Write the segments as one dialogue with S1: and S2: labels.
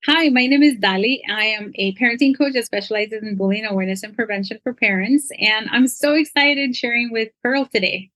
S1: Hi, my name is Dali. I am a parenting coach that specializes in bullying awareness and prevention for parents. And I'm so excited sharing with Pearl today.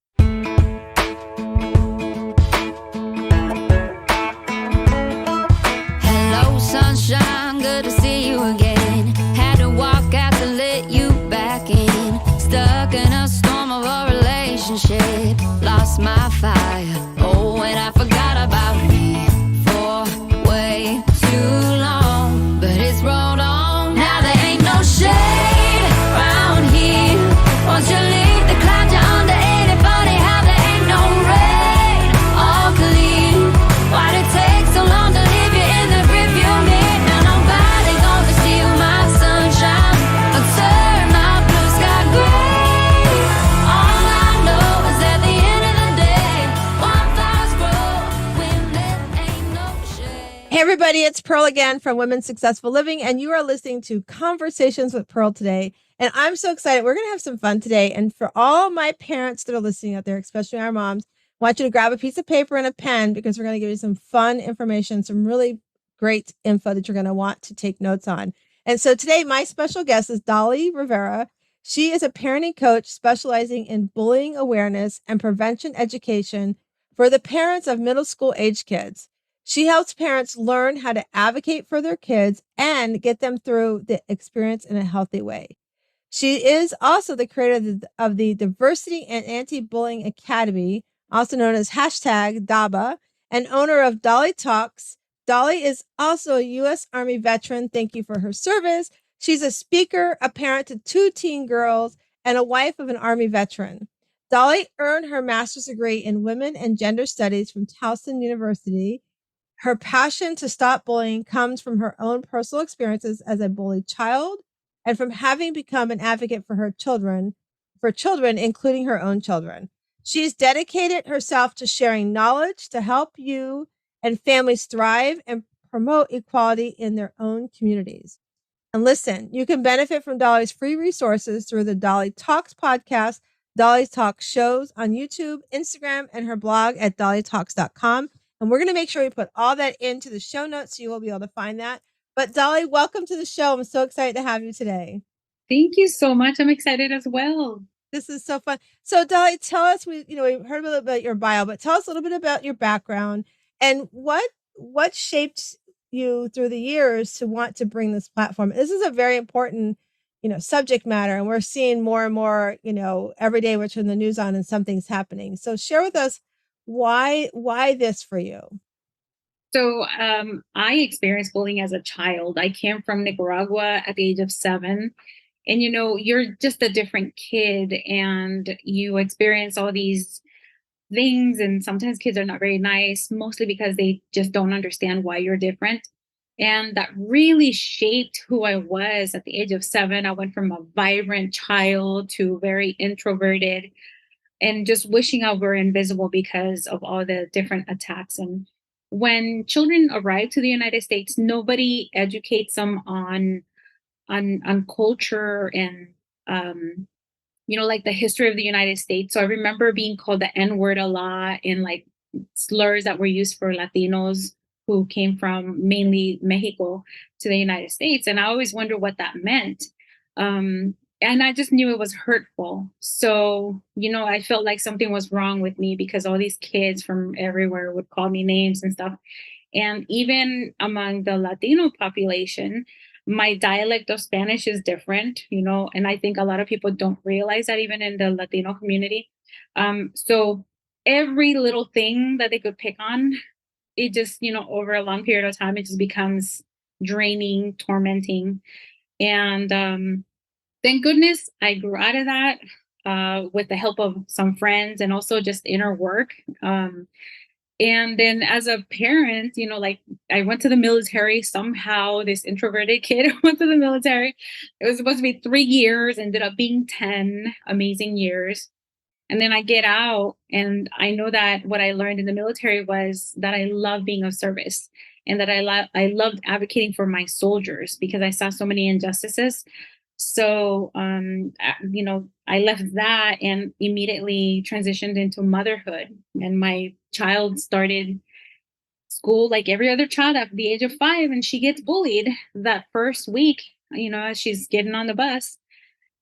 S2: Hello, sunshine, good to see you again. Had to walk out to let you back in. Stuck in a storm of a relationship. Lost my fire. Oh, and I forgot about me for way too long. But it's rolled on. Now there ain't no shade around here. Once you leave the clouds, you're under. Ain't it funny how there ain't no rain? All clean. Why'd it take so long to leave you in the rearview mirror? Now nobody gonna steal my sunshine or turn my blue sky gray. All I know is at the end of the day, wildflowers grow when there ain't no shade.
S3: Hey everybody, it's Pearl again from Women's Successful Living, and you are listening to Conversations with Pearl today. And I'm so excited. We're going to have some fun today. And for all my parents that are listening out there, especially our moms, I want you to grab a piece of paper and a pen because we're going to give you some fun information, some really great info that you're going to want to take notes on. And so today, my special guest is Dali Rivera. She is a parenting coach specializing in bullying awareness and prevention education for the parents of middle school age kids. She helps parents learn how to advocate for their kids and get them through the experience in a healthy way. She is also the creator of the Diversity and Anti-Bullying Academy, also known as hashtag DABA, and owner of DaliTalks. Dali is also a U.S. Army veteran. Thank you for her service. She's a speaker, a parent to 2 teen girls, and a wife of an Army veteran. Dali earned her master's degree in women and gender studies from Towson University. Her passion to stop bullying comes from her own personal experiences as a bullied child and from having become an advocate for children, including her own children. She's dedicated herself to sharing knowledge to help you and families thrive and promote equality in their own communities. And listen, you can benefit from Dali's free resources through the Dali Talks podcast, Dali Talks shows on YouTube, Instagram, and her blog at DaliTalks.com. And we're going to make sure we put all that into the show notes so you will be able to find that. But Dali, welcome to the show. I'm so excited to have you today.
S1: Thank you so much. I'm excited as well.
S3: This is so fun. So Dali, tell us, we heard a little bit about your bio, but tell us a little bit about your background and what shaped you through the years to want to bring this platform. This is a very important, subject matter, and we're seeing more and more, every day we're turning the news on and something's happening. So share with us why this for you?
S1: So I experienced bullying as a child. I came from Nicaragua at the age of 7. And, you're just a different kid and you experience all these things. And sometimes kids are not very nice, mostly because they just don't understand why you're different. And that really shaped who I was at the age of 7. I went from a vibrant child to very introverted and just wishing I were invisible because of all the different attacks. And when children arrive to the United States, nobody educates them on culture and like the history of the United States. So I remember being called the N-word a lot and like slurs that were used for Latinos who came from mainly Mexico to the United States. And I always wondered what that meant. And I just knew it was hurtful. So, I felt like something was wrong with me because all these kids from everywhere would call me names and stuff. And even among the Latino population, my dialect of Spanish is different, and I think a lot of people don't realize that even in the Latino community. So every little thing that they could pick on, it just, over a long period of time, it just becomes draining, tormenting. And thank goodness I grew out of that with the help of some friends and also just inner work. And then as a parent, like I went to the military somehow, this introverted kid went to the military. It was supposed to be 3 years, ended up being 10 amazing years. And then I get out and I know that what I learned in the military was that I love being of service and that I loved advocating for my soldiers because I saw so many injustices. So, I left that and immediately transitioned into motherhood. And my child started school like every other child at the age of 5, and she gets bullied that first week, as she's getting on the bus.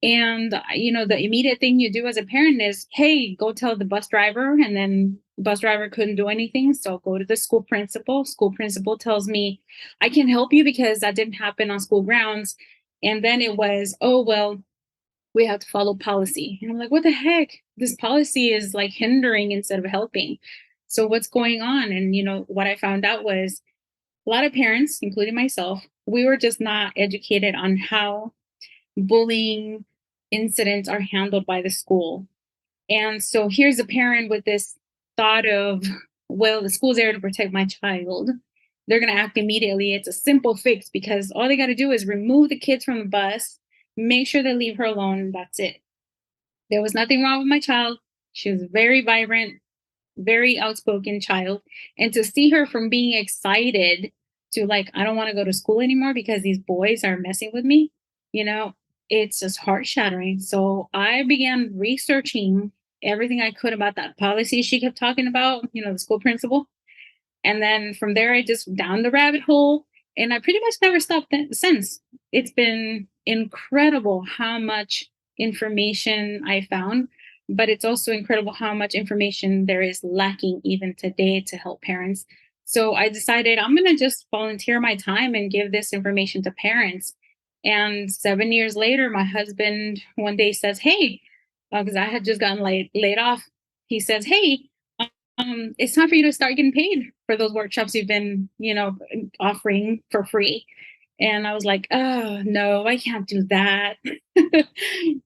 S1: And, the immediate thing you do as a parent is, hey, go tell the bus driver. And then bus driver couldn't do anything. So go to the school principal. School principal tells me, I can't help you because that didn't happen on school grounds. And then it was, oh, well, we have to follow policy. And I'm like, what the heck? This policy is like hindering instead of helping. So what's going on? And, what I found out was a lot of parents, including myself, we were just not educated on how bullying incidents are handled by the school. And so here's a parent with this thought of, well, the school's there to protect my child. They're going to act immediately. It's a simple fix because all they got to do is remove the kids from the bus, make sure they leave her alone, and that's it. There was nothing wrong with my child. She was very vibrant, very outspoken child. And to see her from being excited to like, I don't want to go to school anymore because these boys are messing with me, you know, it's just heart shattering. So I began researching everything I could about that policy she kept talking about, the school principal. And then from there, I just down the rabbit hole, and I pretty much never stopped since. It's been incredible how much information I found, but it's also incredible how much information there is lacking even today to help parents. So I decided I'm going to just volunteer my time and give this information to parents. And 7 years later, my husband one day says, hey, because I had just gotten laid off, he says, hey, it's time for you to start getting paid for those workshops you've been, offering for free. And I was like, oh no, I can't do that.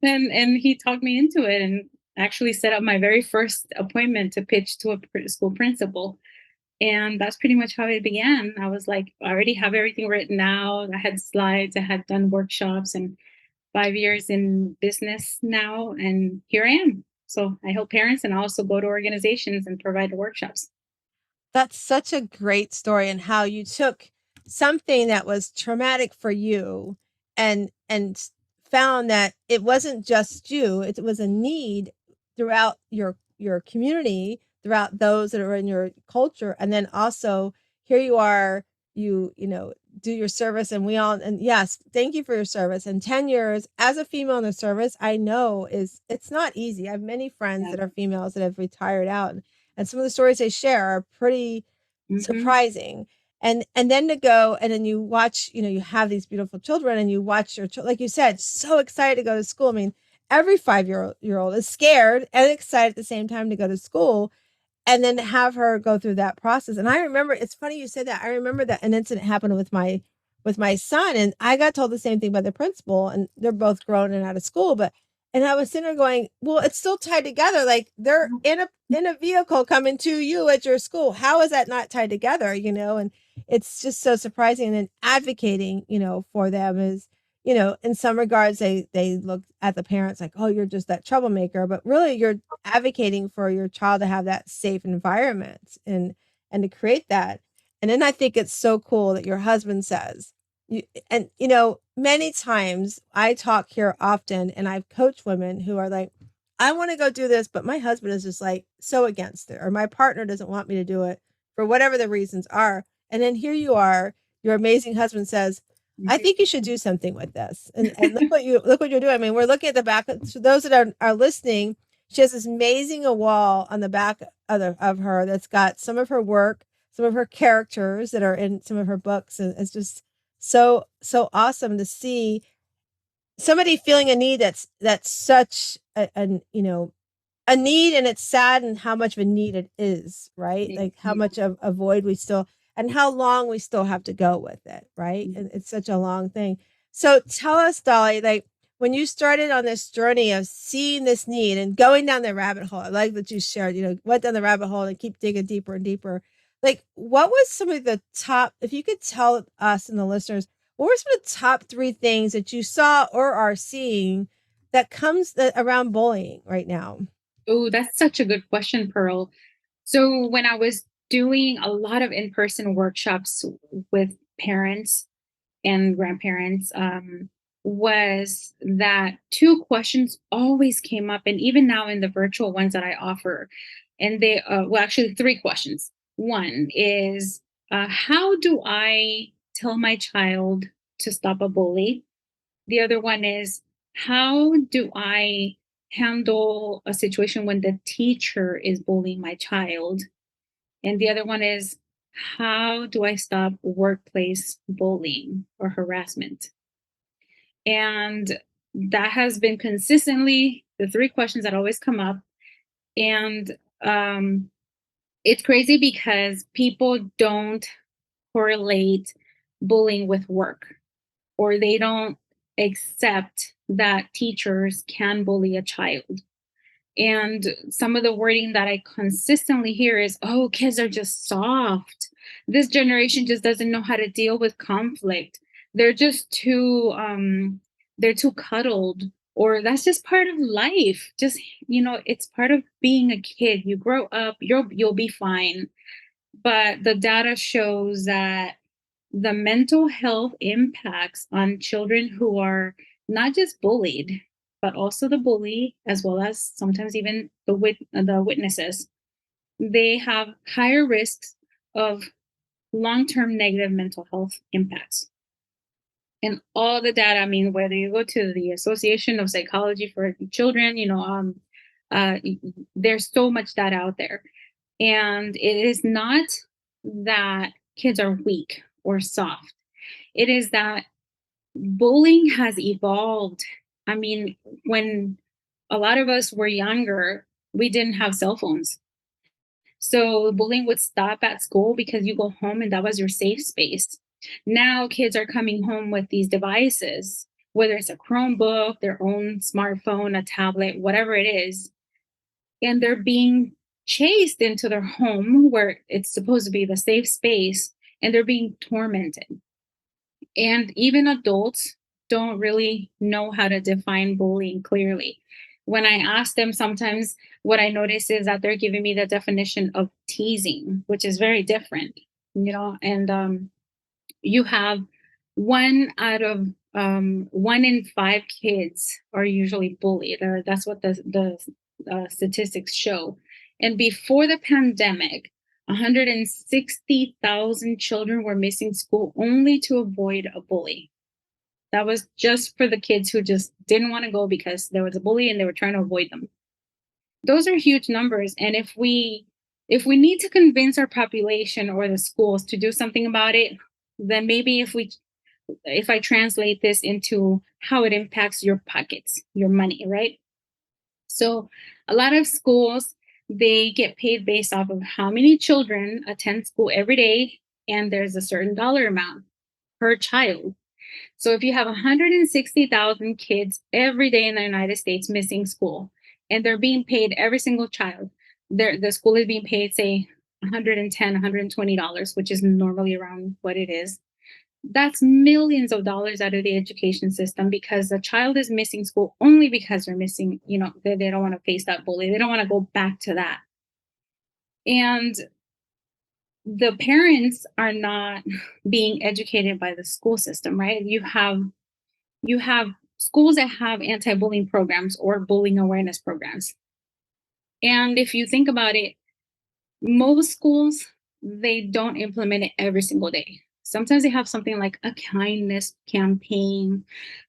S1: and he talked me into it and actually set up my very first appointment to pitch to a school principal. And that's pretty much how it began. I was like, I already have everything written out. I had slides, I had done workshops, and 5 years in business now. And here I am. So I help parents and I also go to organizations and provide workshops.
S3: That's such a great story, and how you took something that was traumatic for you and found that it wasn't just you, it was a need throughout your community, throughout those that are in your culture. And then also here you are, do your service, and we all, and yes, thank you for your service. And 10 years as a female in the service, I know it's not easy. I have many friends that are females that have retired out, and some of the stories they share are pretty surprising. And then to go, and then you watch, you have these beautiful children, and you watch your like you said, so excited to go to school. I mean, every 5-year-old is scared and excited at the same time to go to school, and then to have her go through that process. And I remember, it's funny you said that. I remember that an incident happened with my son, and I got told the same thing by the principal, and they're both grown and out of school, and I was sitting there going, well, it's still tied together. Like they're in a vehicle coming to you at your school. How is that not tied together? And it's just so surprising. And then advocating, for them is, in some regards, they look at the parents like, oh, you're just that troublemaker, but really you're advocating for your child to have that safe environment and to create that. And then I think it's so cool that your husband says, many times I talk here often, and I've coached women who are like, I want to go do this, but my husband is just like so against it, or my partner doesn't want me to do it for whatever the reasons are. And then here you are, your amazing husband says, I think you should do something with this. And look what you're doing. I mean, we're looking at the back. So those that are listening, she has this amazing wall on the back of her that's got some of her work, some of her characters that are in some of her books. And it's just so awesome to see somebody feeling a need that's such a need, and it's sad, and how much of a need it is, right? Like how much of a void we still, and how long we still have to go with it, right? And it's such a long thing. So tell us, Dali, like when you started on this journey of seeing this need and going down the rabbit hole, I like that you shared, went down the rabbit hole and keep digging deeper and deeper. Like, what was some of the top, if you could tell us and the listeners, what were some of the top 3 things that you saw or are seeing that comes around bullying right now?
S1: Oh, that's such a good question, Pearl. So when I was doing a lot of in-person workshops with parents and grandparents, was that 2 questions always came up, and even now in the virtual ones that I offer, and they, well, actually 3 questions. One is, how do I tell my child to stop a bully? The other one is, how do I handle a situation when the teacher is bullying my child? And the other one is, how do I stop workplace bullying or harassment? And that has been consistently the three questions that always come up. And it's crazy because people don't correlate bullying with work, or they don't accept that teachers can bully a child. And some of the wording that I consistently hear is, oh, kids are just soft. This generation just doesn't know how to deal with conflict. They're just they're too cuddled, or that's just part of life. Just, it's part of being a kid. You grow up, you'll be fine. But the data shows that the mental health impacts on children who are not just bullied, but also the bully, as well as sometimes even the witnesses, they have higher risks of long-term negative mental health impacts. And all the data, I mean, whether you go to the Association of Psychology for Children, uh, there's so much data out there. And it is not that kids are weak or soft. It is that bullying has evolved. I mean, when a lot of us were younger, we didn't have cell phones. So bullying would stop at school because you go home and that was your safe space. Now kids are coming home with these devices, whether it's a Chromebook, their own smartphone, a tablet, whatever it is, and they're being chased into their home where it's supposed to be the safe space, and they're being tormented. And even adults don't really know how to define bullying clearly. When I ask them, sometimes what I notice is that they're giving me the definition of teasing, which is very different, and you have one out of 1 in 5 kids are usually bullied, or that's what the statistics show. And before the pandemic, 160,000 children were missing school only to avoid a bully. That was just for the kids who just didn't want to go because there was a bully and they were trying to avoid them. Those are huge numbers. And if we need to convince our population or the schools to do something about it, then maybe if I translate this into how it impacts your pockets, your money, right? So a lot of schools, they get paid based off of how many children attend school every day, and there's a certain dollar amount per child. So if you have 160,000 kids every day in the United States missing school, and they're being paid every single child, the school is being paid, say, 110, $120, which is normally around what it is. That's millions of dollars out of the education system because the child is missing school only because they're missing, they don't want to face that bully. They don't want to go back to that. And the parents are not being educated by the school system, right? You have schools that have anti-bullying programs or bullying awareness programs. And if you think about it, most schools, they don't implement it every single day. Sometimes they have something like a kindness campaign,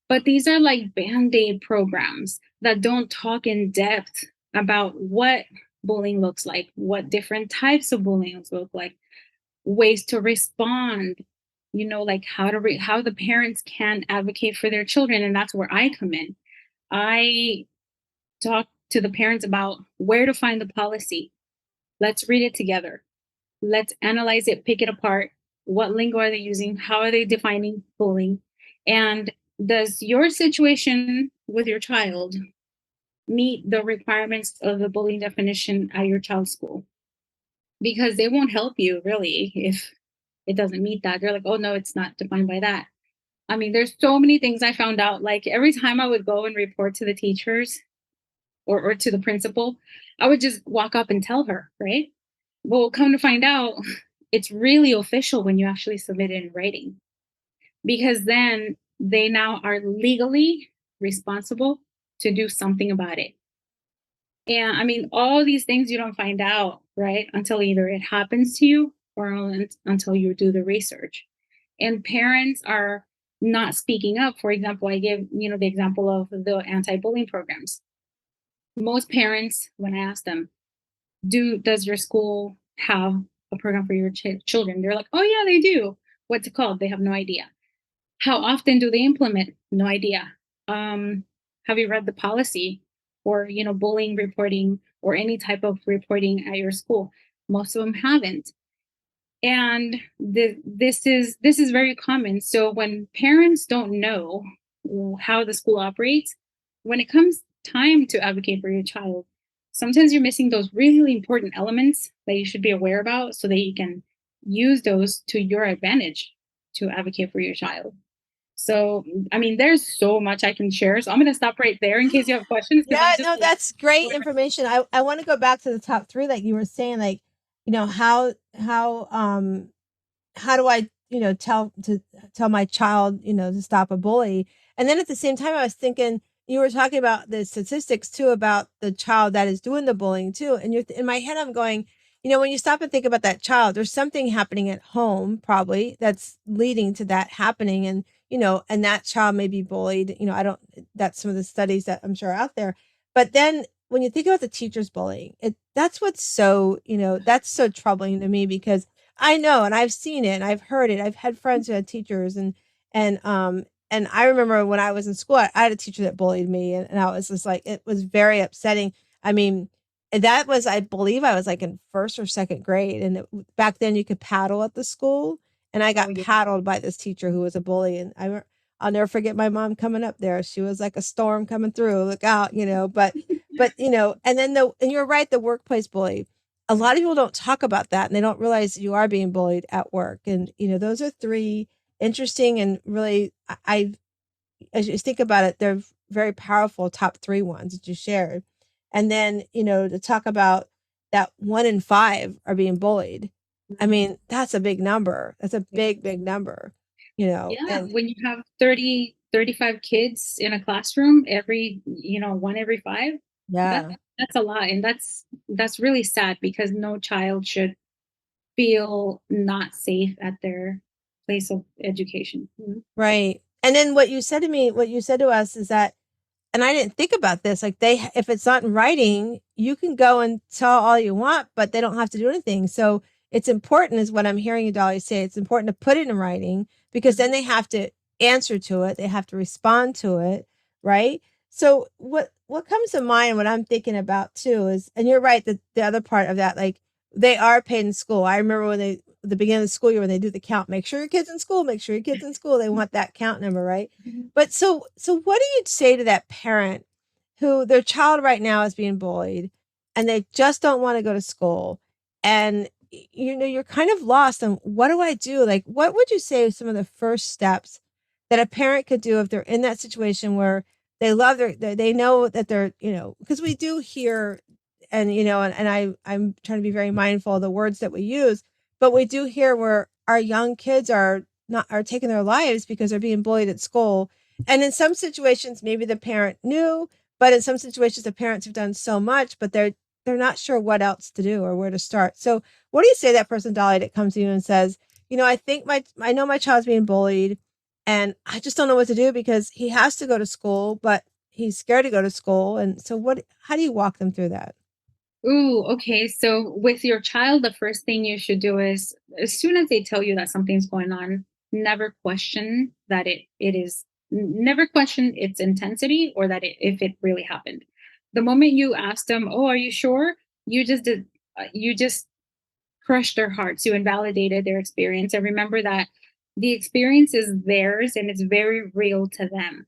S1: but these are like band-aid programs that don't talk in depth about what bullying looks like, what different types of bullying look like, ways to respond, like how the parents can advocate for their children. And that's where I come in. I talk to the parents about where to find the policy. Let's read it together. Let's analyze it, pick it apart. What lingo are they using? How are they defining bullying? And does your situation with your child meet the requirements of the bullying definition at your child's school? Because they won't help you really if it doesn't meet that. They're like, oh no, it's not defined by that. I mean, there's so many things I found out. Like every time I would go and report to the teachers or to the principal, I would just walk up and tell her, right? Well, come to find out, it's really official when you actually submit it in writing, because then they now are legally responsible to do something about it. And I mean, all these things you don't find out, right? Until either it happens to you or until you do the research. And parents are not speaking up. For example, I give, the example of the anti-bullying programs. Most parents, when I ask them, does your school have a program for your children? They're like, oh yeah, they do. What's it called? They have no idea. How often do they implement? No idea. Have you read the policy or bullying reporting or any type of reporting at your school? Most of them haven't. And this is very common. So when parents don't know how the school operates, when it comes time to advocate for your child, sometimes you're missing those really important elements that you should be aware about so that you can use those to your advantage to advocate for your child. So, I mean, there's so much I can share. So I'm going to stop right there in case you have questions. Because
S3: Yeah, no, that's great information. I want to go back to the top three, like you were saying, like, how do I, tell my child, to stop a bully? And then at the same time, I was thinking you were talking about the statistics too about the child that is doing the bullying too. And you're in my head, I'm going, when you stop and think about that child, there's something happening at home probably that's leading to that happening. And, and that child may be bullied. I don't, that's some of the studies that I'm sure are out there. But then when you think about the teachers bullying, that's what's so, that's so troubling to me because I know, and I've seen it, and I've heard it. I've had friends who had teachers, and I remember when I was in school, I had a teacher that bullied me, and I was just like, it was very upsetting. I mean, that was, I believe, I was like in first or second grade, and back then you could paddle at the school, and I
S1: Oh,
S3: got
S1: yeah.
S3: paddled by this teacher who was a bully, and I'll never forget my mom coming up there. She was like a storm coming through. Look out, but and then and you're right, the workplace bully, a lot of people don't talk about that and they don't realize you are being bullied at work. And, those are three interesting and really, as you think about it, they're very powerful top three ones that you shared. And then, to talk about that 1 in 5 are being bullied. I mean, that's a big number. That's a big, big number,
S1: Yeah,
S3: and
S1: when you have 35 kids in a classroom, one every five, that
S3: yeah.
S1: that's a lot. And that's really sad because no child should feel not safe at their place of education.
S3: Right. And then what you said to me, what you said to us is that, and I didn't think about this, like if it's not in writing, you can go and tell all you want, but they don't have to do anything. So it's important, is what I'm hearing you, Dali, say. It's important to put it in writing because then they have to answer to it. They have to respond to it. Right. So what comes to mind, what I'm thinking about too is, and you're right, that the other part of that, like they are paid in school. I remember when the beginning of the school year, when they do the count, make sure your kid's in school, make sure your kid's in school. They want that count number, right?
S1: Mhm.
S3: But so what do you say to that parent who their child right now is being bullied and they just don't want to go to school, and you're kind of lost on what do I do? Like, what would you say are some of the first steps that a parent could do if they're in that situation where they love they know that they're, because we do hear, and I'm trying to be very mindful of the words that we use, but we do hear where our young kids are taking their lives because they're being bullied at school. And in some situations, maybe the parent knew, but in some situations, the parents have done so much, but they're not sure what else to do or where to start. So, what do you say to that person, Dali, that comes to you and says, I know my child's being bullied, and I just don't know what to do because he has to go to school, but he's scared to go to school. And so, how do you walk them through that?
S1: Ooh, okay. So with your child, the first thing you should do is as soon as they tell you that something's going on, never question that never question its intensity or that if it really happened. The moment you ask them, "Oh, are you sure?" You just crushed their hearts. You invalidated their experience. And remember that the experience is theirs and it's very real to them.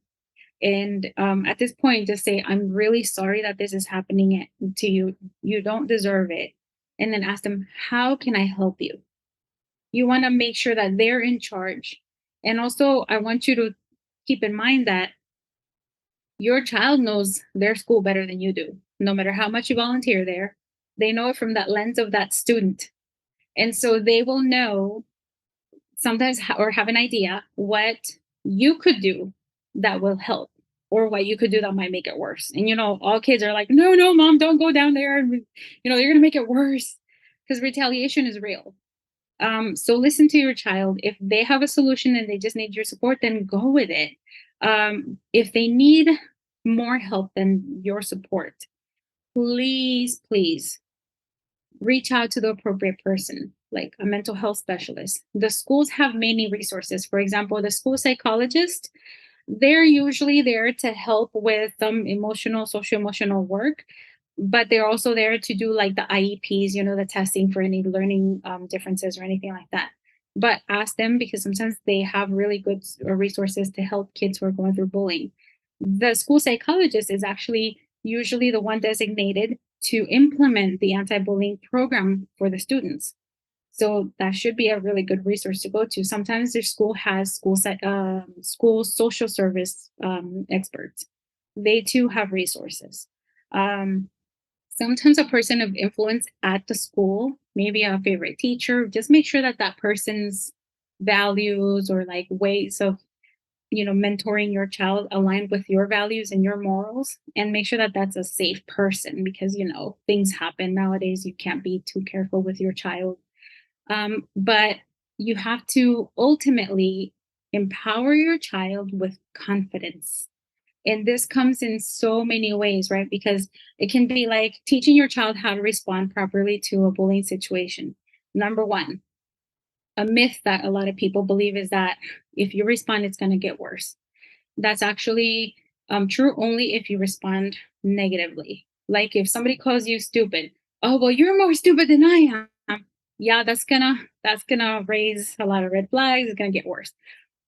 S1: And at this point, just say, "I'm really sorry that this is happening to you. You don't deserve it." And then ask them, "How can I help you?" You want to make sure that they're in charge. And also, I want you to keep in mind that your child knows their school better than you do. No matter how much you volunteer there, they know it from that lens of that student. And so they will know sometimes or have an idea what you could do that will help or what you could do that might make it worse. And all kids are like, "No, no, mom, don't go down there, and you're going to make it worse," because retaliation is real. So listen to your child. If they have a solution and they just need your support, then go with it. If they need more help than your support, please, please reach out to the appropriate person, like a mental health specialist. The schools have many resources. For example, the school psychologist, they're usually there to help with some emotional, social emotional work, but they're also there to do like the IEPs, the testing for any learning differences or anything like that. But ask them because sometimes they have really good resources to help kids who are going through bullying. The school psychologist is actually usually the one designated to implement the anti bullying program for the students. So that should be a really good resource to go to. Sometimes their school has school social service experts. They too have resources. Um, Sometimes a person of influence at the school, maybe a favorite teacher, just make sure that that person's values or like ways of mentoring your child aligned with your values and your morals, and make sure that that's a safe person because things happen nowadays. You can't be too careful with your child, but you have to ultimately empower your child with confidence. And this comes in so many ways, right? Because it can be like teaching your child how to respond properly to a bullying situation. Number one, a myth that a lot of people believe is that if you respond, it's going to get worse. That's actually true only if you respond negatively. Like if somebody calls you stupid, oh well, you're more stupid than I am. Yeah, that's gonna raise a lot of red flags. It's gonna get worse.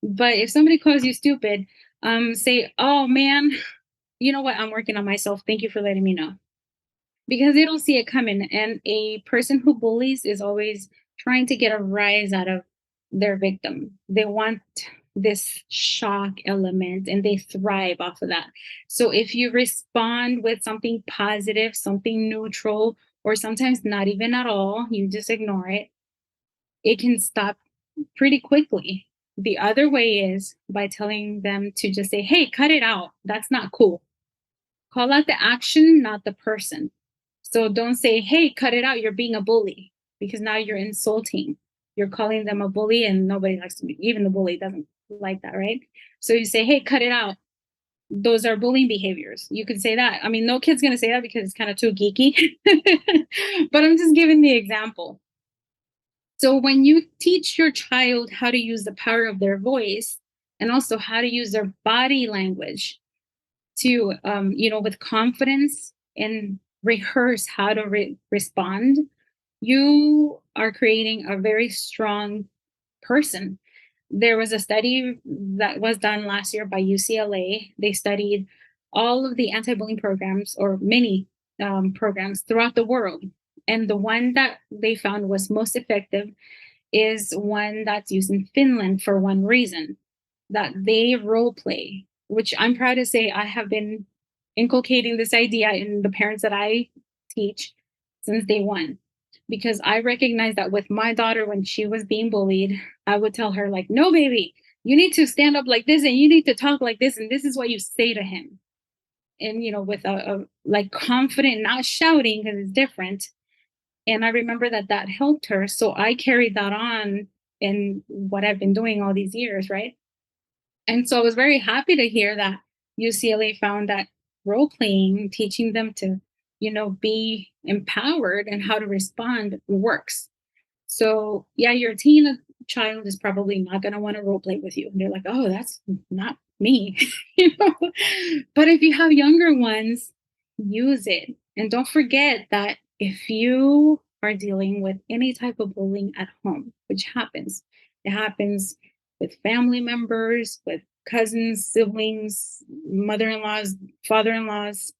S1: But if somebody calls you stupid, say, oh man, you know what? I'm working on myself. Thank you for letting me know. Because they don't see it coming. And a person who bullies is always trying to get a rise out of their victim. They want this shock element and they thrive off of that. So if you respond with something positive, something neutral, or sometimes not even at all, you just ignore it, it can stop pretty quickly. The other way is by telling them to just say, hey, cut it out. That's not cool. Call out the action, not the person. So don't say, hey, cut it out. You're being a bully, because now you're insulting. You're calling them a bully, and nobody likes to be, even the bully doesn't like that, right? So you say, hey, cut it out. Those are bullying behaviors. You could say that. I mean, no kid's going to say that because it's kind of too geeky, but I'm just giving the example. So when you teach your child how to use the power of their voice and also how to use their body language to, with confidence and rehearse how to respond, you are creating a very strong person. There was a study that was done last year by UCLA. They studied all of the anti bullying programs, or many programs throughout the world. And the one that they found was most effective is one that's used in Finland for one reason, that they role play, which I'm proud to say I have been inculcating this idea in the parents that I teach since day one. Because I recognize that with my daughter, when she was being bullied, I would tell her, like, no, baby, you need to stand up like this and you need to talk like this. And this is what you say to him. And, with a like confident, not shouting because it's different. And I remember that helped her. So I carried that on in what I've been doing all these years, right? And so I was very happy to hear that UCLA found that role playing, teaching them to, be empowered and how to respond works. So yeah, your teen child is probably not going to want to role play with you. And they're like, oh, that's not me. you know. But if you have younger ones, use it. And don't forget that if you are dealing with any type of bullying at home, which happens, it happens with family members, with cousins, siblings, mother-in-laws, father-in-laws.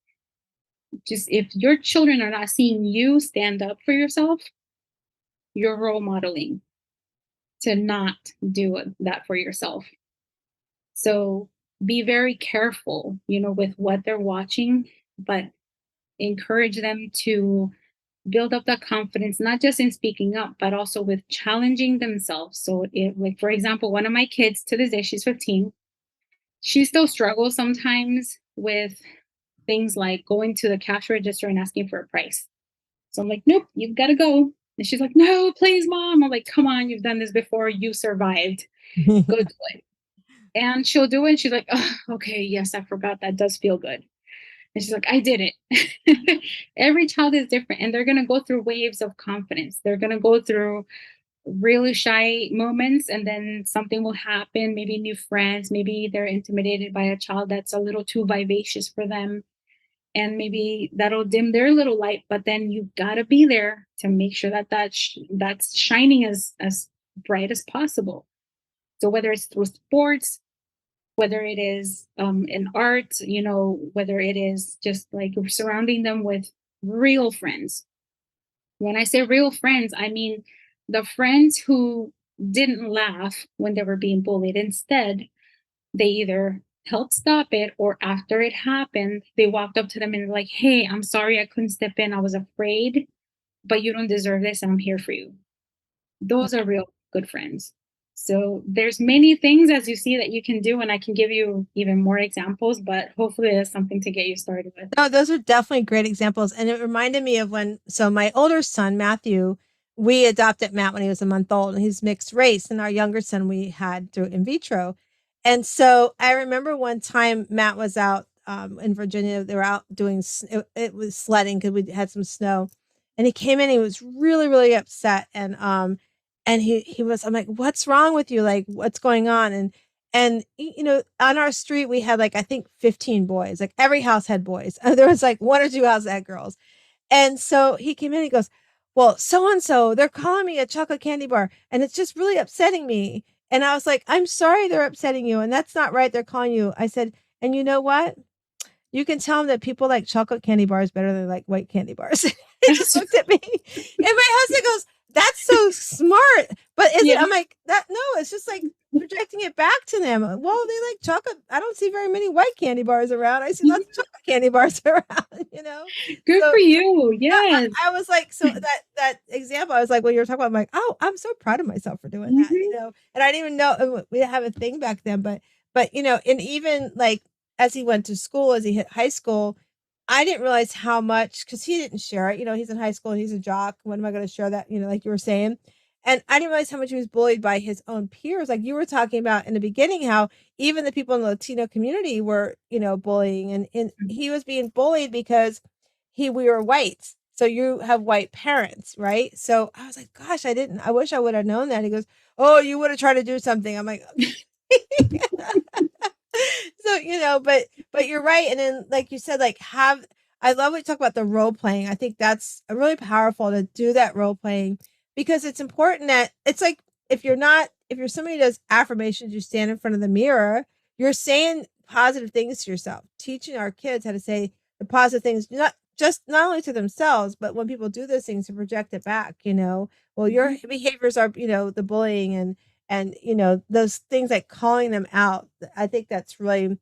S1: Just if your children are not seeing you stand up for yourself, you're role modeling to not do that for yourself. So be very careful, with what they're watching, but encourage them to build up that confidence, not just in speaking up, but also with challenging themselves. So, like, for example, one of my kids to this day, she's 15, she still struggles sometimes with things like going to the cash register and asking for a price. So I'm like, nope, you've got to go. And she's like, no, please, mom. I'm like, come on, you've done this before. You survived. Go do it. And she'll do it. And she's like, oh, okay, yes, I forgot. That does feel good. And she's like, I did it. Every child is different, and they're going to go through waves of confidence. They're going to go through really shy moments, and then something will happen, maybe new friends, maybe they're intimidated by a child that's a little too vivacious for them, and maybe that'll dim their little light, but then you got to be there to make sure that that's shining as bright as possible. So whether it's through sports, whether it is in art, whether it is just like surrounding them with real friends. When I say real friends, I mean the friends who didn't laugh when they were being bullied. Instead, they either helped stop it, or after it happened, they walked up to them and like, hey, I'm sorry I couldn't step in. I was afraid, but you don't deserve this, and I'm here for you. Those are real good friends. So there's many things, as you see, that you can do, and I can give you even more examples, but hopefully there's something to get you started with.
S3: No, those are definitely great examples. And it reminded me of so my older son, Matthew, we adopted Matt when he was a month old, and he's mixed race. And our younger son we had through in vitro. And so I remember one time Matt was out in Virginia. They were out doing, it was sledding because we had some snow. And he came in, he was really, really upset. And he was, I'm like, what's wrong with you? Like, what's going on? And on our street we had like I think 15 boys. Like every house had boys. There was like one or two houses that had girls. And so he came in, he goes, well, so and so, they're calling me a chocolate candy bar, and it's just really upsetting me. And I was like, I'm sorry they're upsetting you, and that's not right. They're calling you. I said, and you know what? You can tell them that people like chocolate candy bars better than like white candy bars. He just looked at me, and my husband goes, that's so smart. But I'm like, that, no, it's just like projecting it back to them. Well, they like chocolate. I don't see very many white candy bars around. I see lots of chocolate candy bars around,
S1: Good for you. Yes.
S3: I was like, so that example, I was like, when you were talking about, I'm like, oh, I'm so proud of myself for doing that, and I didn't even know we didn't have a thing back then, but and even like, as he went to school, as he hit high school, I didn't realize how much, because he didn't share it. He's in high school and he's a jock. When am I going to share that? Like you were saying. And I didn't realize how much he was bullied by his own peers. Like you were talking about in the beginning, how even the people in the Latino community were, bullying. And he was being bullied because we were white. So you have white parents, right? So I was like, gosh, I wish I would have known that. He goes, oh, you would have tried to do something. I'm like, so, but you're right. And then, like you said, I love what you talk about the role playing. I think that's really powerful to do that role playing, because it's important that it's like, if you're somebody who does affirmations, you stand in front of the mirror, you're saying positive things to yourself, teaching our kids how to say the positive things, not only to themselves, but when people do those things, to project it back, well, your behaviors are, the bullying and those things, like calling them out. I think that's really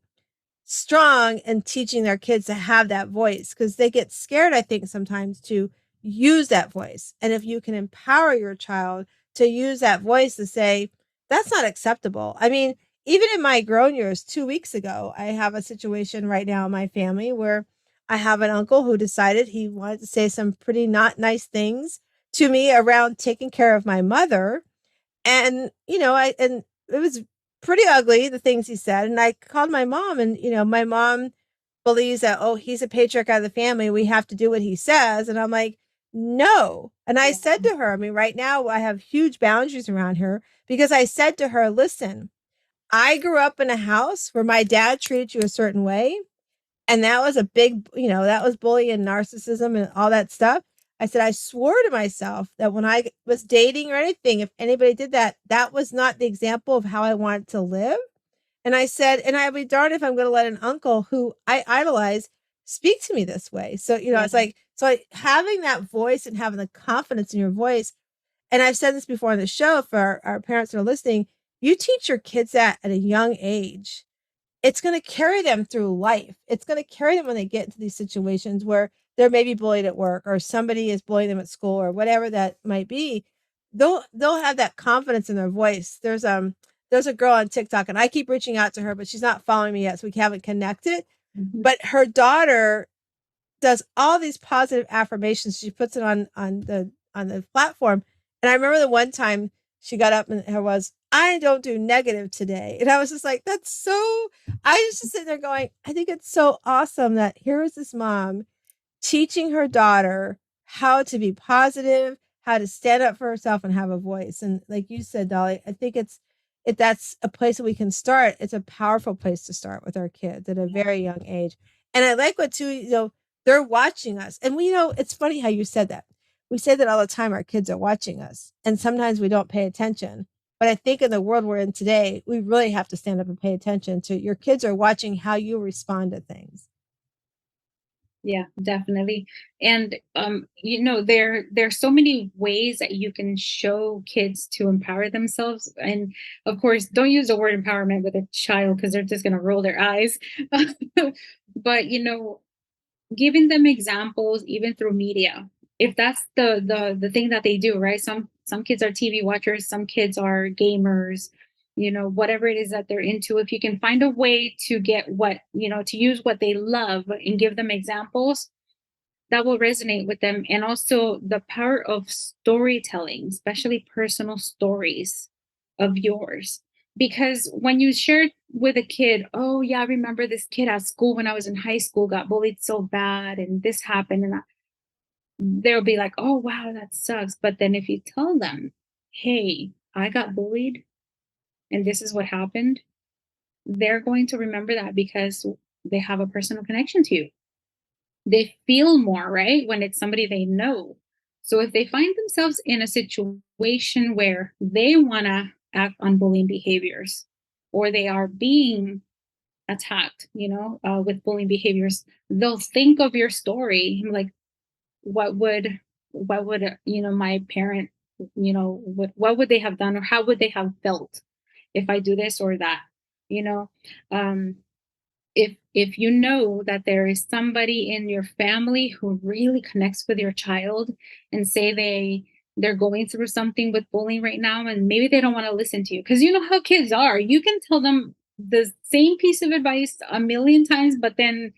S3: strong, and teaching their kids to have that voice, because they get scared, I think, sometimes to use that voice. And if you can empower your child to use that voice to say, that's not acceptable. I mean, even in my grown years, 2 weeks ago, I have a situation right now in my family where I have an uncle who decided he wanted to say some pretty not nice things to me around taking care of my mother. And, and it was pretty ugly, the things he said. And I called my mom, and, my mom believes that, oh, he's a patriarch of the family, we have to do what he says. And I'm like, no. And I said to her, I mean, right now I have huge boundaries around her, because I said to her, listen, I grew up in a house where my dad treated you a certain way. And that was a big, that was bullying and narcissism and all that stuff. I said, I swore to myself that when I was dating or anything, if anybody did that, that was not the example of how I wanted to live. And I said, and I'd be darned if I'm going to let an uncle who I idolize speak to me this way. So, it's like, having that voice and having the confidence in your voice. And I've said this before on the show, for our parents that are listening, you teach your kids that at a young age. It's going to carry them through life. It's going to carry them when they get into these situations where they're maybe bullied at work, or somebody is bullying them at school, or whatever that might be. They'll have that confidence in their voice. There's a girl on TikTok, and I keep reaching out to her, but she's not following me yet, so we haven't connected. But her daughter does all these positive affirmations. She puts it on on the platform. And I remember the one time she got up and it was, I don't do negative today. And I was just like, that's so, I was just sitting there going, I think it's so awesome that here is this mom teaching her daughter how to be positive, how to stand up for herself and have a voice. And like you said, Dali, I think if that's a place that we can start, it's a powerful place to start with our kids at a very young age. And I like what too, they're watching us. And it's funny how you said that. We say that all the time, our kids are watching us. And sometimes we don't pay attention. But I think in the world we're in today, we really have to stand up and pay attention to your kids are watching how you respond to things.
S1: Yeah, definitely. And there's so many ways that you can show kids to empower themselves. And of course, don't use the word empowerment with a child because they're just gonna roll their eyes. But giving them examples even through media. If that's the thing that they do, right? Some kids are TV watchers, some kids are gamers, whatever it is that they're into. If you can find a way to get to use what they love and give them examples, that will resonate with them. And also the power of storytelling, especially personal stories of yours. Because when you share with a kid, oh yeah, I remember this kid at school when I was in high school got bullied so bad and this happened and that, they'll be like, oh wow, that sucks. But then if you tell them, hey, I got bullied and this is what happened, they're going to remember that because they have a personal connection to you. They feel more, right? When it's somebody they know. So if they find themselves in a situation where they want to act on bullying behaviors or they are being attacked, with bullying behaviors, they'll think of your story like, what would, my parent, what would they have done or how would they have felt if I do this or that, you know? Um, if you know that there is somebody in your family who really connects with your child and say they're going through something with bullying right now and maybe they don't want to listen to you because you know how kids are, you can tell them the same piece of advice a million times, but then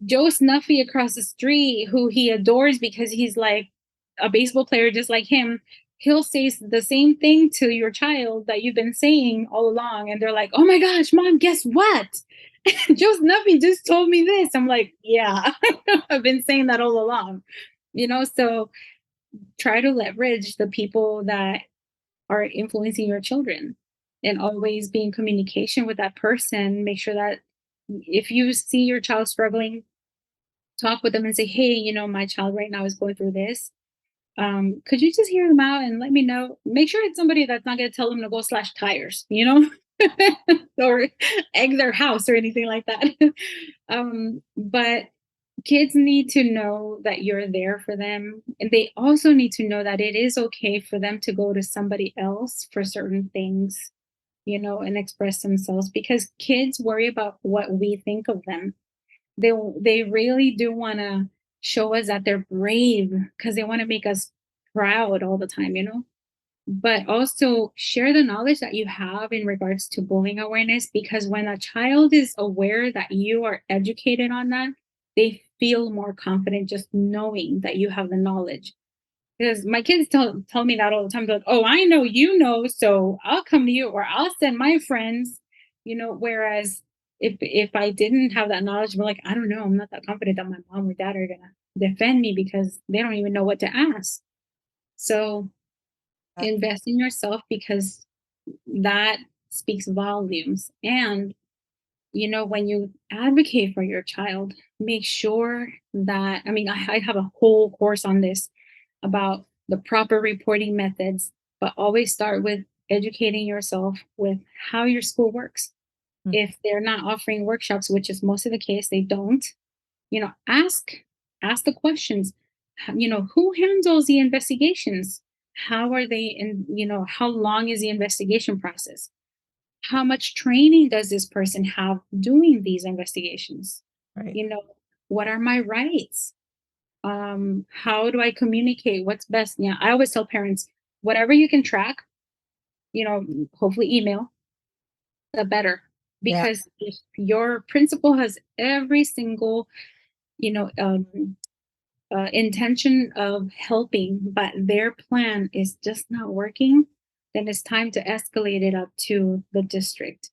S1: Joe Snuffy across the street, who he adores because he's like a baseball player just like him, he'll say the same thing to your child that you've been saying all along. And they're like, oh my gosh, mom, guess what? Joe Snuffy just told me this. I'm like, yeah, I've been saying that all along. So try to leverage the people that are influencing your children and always be in communication with that person. Make sure that if you see your child struggling, talk with them and say, hey, my child right now is going through this. Could you just hear them out and let me know? Make sure it's somebody that's not going to tell them to go slash tires, or egg their house or anything like that. But kids need to know that you're there for them. And they also need to know that it is okay for them to go to somebody else for certain things, and express themselves because kids worry about what we think of them. They really do want to show us that they're brave because they want to make us proud all the time. But also share the knowledge that you have in regards to bullying awareness because when a child is aware that you are educated on that, they feel more confident just knowing that you have the knowledge. Because my kids tell me that all the time. They're like, oh, I know so I'll come to you or I'll send my friends, whereas if I didn't have that knowledge, I'm like, I don't know, I'm not that confident that my mom or dad are gonna defend me because they don't even know what to ask. So invest in yourself because that speaks volumes. And when you advocate for your child, make sure that I have a whole course on this about the proper reporting methods, but always start with educating yourself with how your school works. If they're not offering workshops, which is most of the case, they don't, ask the questions. Who handles the investigations? How are they in, how long is the investigation process? How much training does this person have doing these investigations?
S3: Right.
S1: What are my rights? How do I communicate? What's best? Yeah, I always tell parents, whatever you can track, hopefully email, the better.
S3: Yeah.
S1: Because if your principal has every single, you know, um, intention of helping, but their plan is just not working, then it's time to escalate it up to the district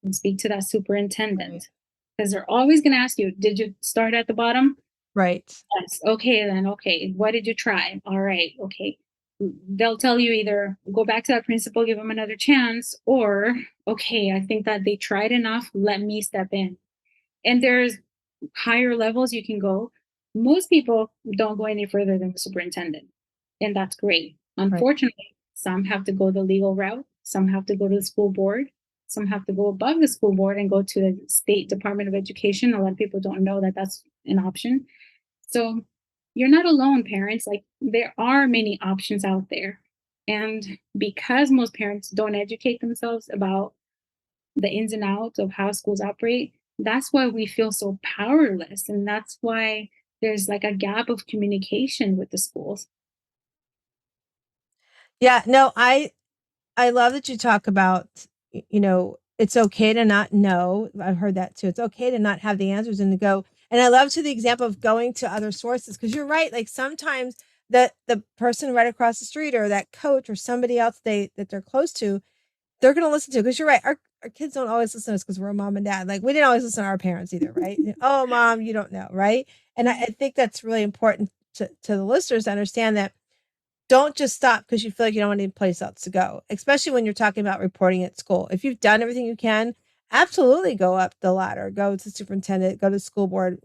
S1: and speak to that superintendent. Because they're always going to ask you, did you start at the bottom?
S3: Right.
S1: Yes. Okay, then. Okay. What did you try? All right. Okay. They'll tell you either go back to that principal, give them another chance, or, okay, I think that they tried enough. Let me step in. And there's higher levels you can go. Most people don't go any further than the superintendent, and that's great. Unfortunately, some have to go the legal route, some have to go to the school board, some have to go above the school board and go to the state Department of Education. A lot of people don't know that that's an option. So you're not alone, parents. Like, there are many options out there. And because most parents don't educate themselves about the ins and outs of how schools operate, that's why we feel so powerless. And that's why there's like a gap of communication with the schools.
S3: Yeah, no, I love that you talk about, it's okay to not know. I've heard that too. It's okay to not have the answers and to go. And I love to the example of going to other sources, because you're right. Like sometimes the person right across the street or that coach or somebody else that they're close to, they're going to listen to, because you're right. Our kids don't always listen to us because we're a mom and dad. Like we didn't always listen to our parents either, right? Oh, mom, you don't know, right? And I think that's really important to the listeners to understand that don't just stop because you feel like you don't want any place else to go, especially when you're talking about reporting at school. If you've done everything you can, absolutely go up the ladder, go to the superintendent, go to the school board,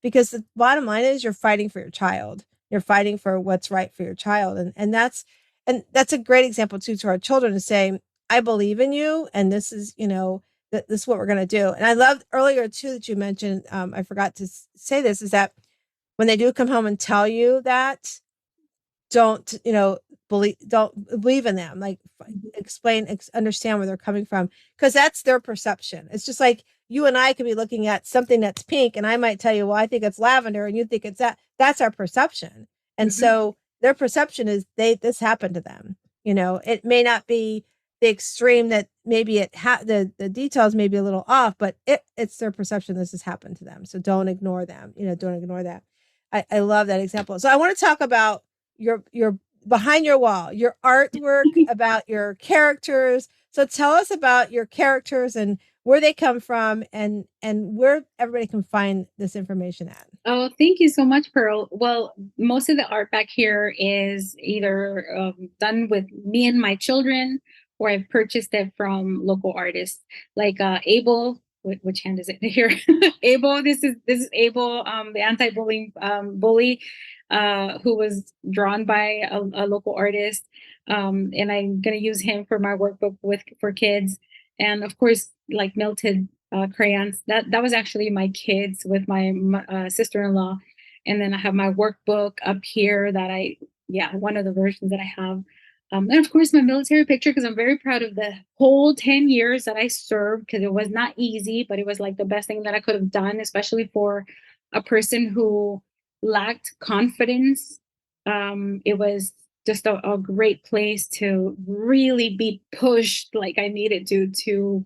S3: because the bottom line is you're fighting for your child. You're fighting for what's right for your child. And that's a great example too, to our children, to say, I believe in you. And this is, this is what we're going to do. And I loved earlier too, that you mentioned, I forgot to say this, is that when they do come home and tell you that, don't believe in them, like understand where they're coming from, because that's their perception. It's just like you and I could be looking at something that's pink and I might tell you, well, I think it's lavender, and you think it's that's our perception. And so their perception is this happened to them. It may not be the extreme that maybe the details may be a little off, but it's their perception this has happened to them. So don't ignore them. Don't ignore that. I love that example. So I want to talk about your behind your wall, your artwork, about your characters. So tell us about your characters and where they come from, and where everybody can find this information at.
S1: Oh, thank you so much, Pearl. Well, most of the art back here is either done with me and my children, or I've purchased it from local artists like Abel. Which hand is it here? Abel. This is Abel, the anti-bullying bully, who was drawn by a local artist, and I'm gonna use him for my workbook for kids. And of course, like melted crayons. That was actually my kids with my sister-in-law. And then I have my workbook up here one of the versions that I have. And of course, my military picture, because I'm very proud of the whole 10 years that I served, because it was not easy, but it was like the best thing that I could have done, especially for a person who lacked confidence. It was just a great place to really be pushed like I needed to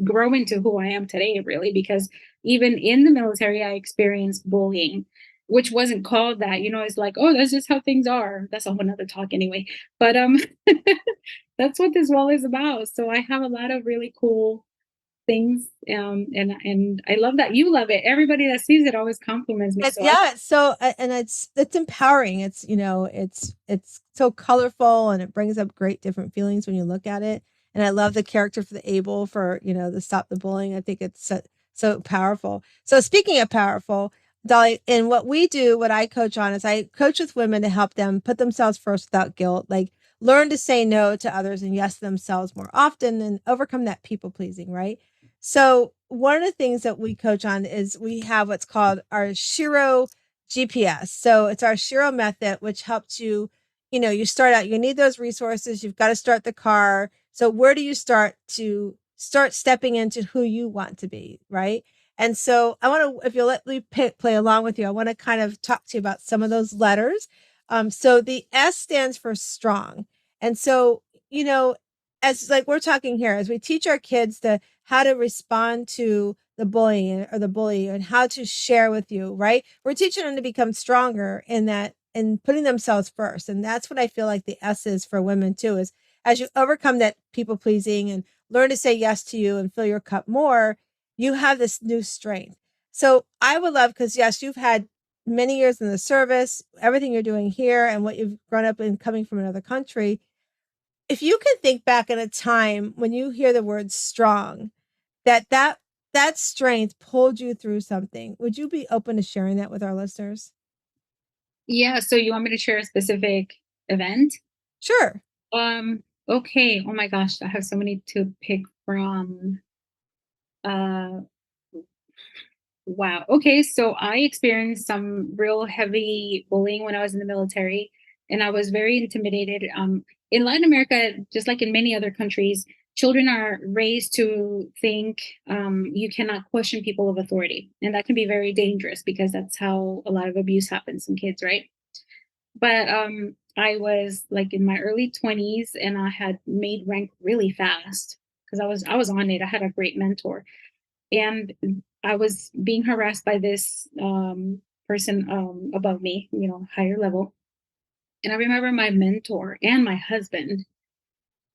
S1: grow into who I am today, really, because even in the military, I experienced bullying, which wasn't called that. It's like, oh, that's just how things are. That's a whole nother talk anyway. But that's what this wall is about. So I have a lot of really cool things, and I love that you love it. Everybody that sees it always compliments me.
S3: And it's empowering. It's so colorful, and it brings up great different feelings when you look at it. And I love the character for the Able, for the stop the bullying. I think it's so powerful. So speaking of powerful, Dali, and what I coach on is I coach with women to help them put themselves first without guilt, like learn to say no to others and yes to themselves more often, and overcome that people pleasing, right? So one of the things that we coach on is we have what's called our Shiro GPS. So it's our Shiro method, which helps you, you start out, you need those resources. You've got to start the car. So where do you start stepping into who you want to be, right? And so I want to, if you'll let me play along with you, I want to kind of talk to you about some of those letters. So the S stands for strong. And so, as like we're talking here, as we teach our kids to how to respond to the bullying or the bully and how to share with you, right? We're teaching them to become stronger in that and putting themselves first. And that's what I feel like the S is for women too, is as you overcome that people pleasing and learn to say yes to you and fill your cup more, you have this new strength. So I would love, because yes, you've had many years in the service, everything you're doing here and what you've grown up in coming from another country. If you can think back in a time when you hear the word strong, that strength pulled you through something, would you be open to sharing that with our listeners?
S1: Yeah, so you want me to share a specific event?
S3: Sure.
S1: Okay. Oh my gosh, I have so many to pick from. Uh, wow. Okay, so I experienced some real heavy bullying when I was in the military, and I was very intimidated. In Latin America, just like in many other countries, children are raised to think you cannot question people of authority, and that can be very dangerous because that's how a lot of abuse happens in kids, right? But I was like in my early 20s, and I had made rank really fast because I was on it. I had a great mentor, and I was being harassed by this person above me, higher level. And I remember my mentor and my husband,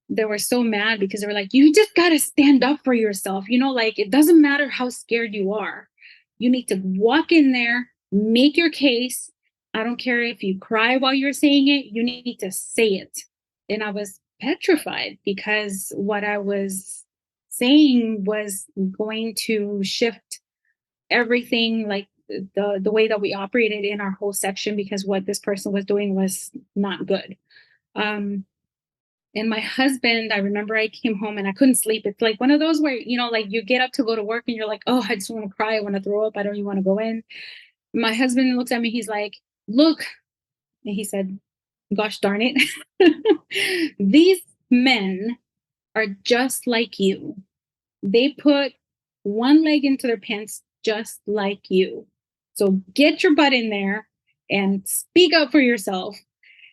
S1: they were so mad because they were like, you just got to stand up for yourself. Like it doesn't matter how scared you are. You need to walk in there, make your case. I don't care if you cry while you're saying it, you need to say it. And I was petrified because what I was saying was going to shift everything, like the way that we operated in our whole section, because what this person was doing was not good. Um, and my husband, I remember I came home and I couldn't sleep. It's like one of those where, like you get up to go to work and you're like, oh, I just want to cry. I want to throw up. I don't even want to go in. My husband looks at me. He's like, look. And he said, gosh darn it. These men are just like you. They put one leg into their pants just like you. So get your butt in there and speak up for yourself